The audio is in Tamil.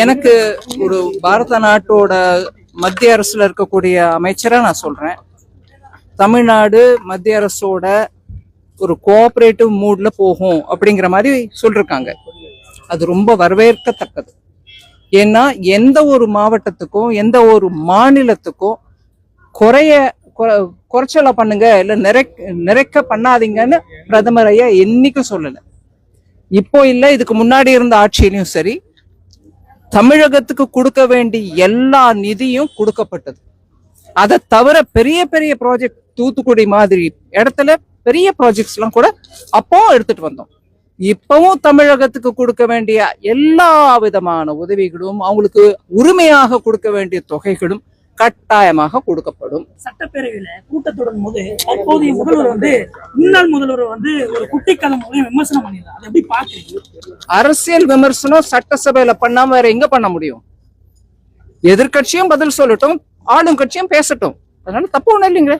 எனக்கு ஒரு பாரத நாட்டோட மத்திய அரசுல இருக்கக்கூடிய அமைச்சரா நான் சொல்றேன், தமிழ்நாடு மத்திய அரசோட ஒரு கோஆபரேட்டிவ் மூட்ல போகும் அப்படிங்கிற மாதிரி சொல்லிருக்காங்க. அது ரொம்ப வரவேற்கத்தக்கது. ஏன்னா எந்த ஒரு மாவட்டத்துக்கும் எந்த ஒரு மாநிலத்துக்கும் குறைச்சலா பண்ணுங்க இல்ல நிறைக்க பண்ணாதீங்கன்னு பிரதமர் ஐயா என்னைக்கும் சொல்லல. இப்போ இல்ல, இதுக்கு முன்னாடி இருந்த ஆட்சியிலையும் சரி, தமிழகத்துக்கு கொடுக்க வேண்டிய எல்லா நிதியும் கொடுக்கப்பட்டது. அதை தவிர பெரிய பெரிய ப்ராஜெக்ட் தூத்துக்குடி மாதிரி இடத்துல பெரிய ப்ராஜெக்ட்ஸ் எல்லாம் கூட அப்போ எடுத்துட்டு வந்தோம். இப்பவும் தமிழகத்துக்கு கொடுக்க வேண்டிய எல்லா விதமான உதவிகளும், அவங்களுக்கு உரிமையாக கொடுக்க வேண்டிய தொகைகளும் கட்டாயமாக கொடுக்கப்படும். சட்டப்பேரவையில கூட்டத்தொடரும் போது அப்போதைய முதல்வர் முன்னாள் முதல்வர் ஒரு குட்டிக்கலம் விமர்சனம் பண்ணிருந்தார். அதை எப்படி பாக்குறீங்க? அரசியல் விமர்சனம் சட்டசபையில பண்ணாம வேற எங்க பண்ண முடியும்? எதிர்கட்சியும் பதில் சொல்லட்டும், ஆளும் கட்சியும் பேசட்டும். அதனால தப்பு ஒண்ணும் இல்லைங்க.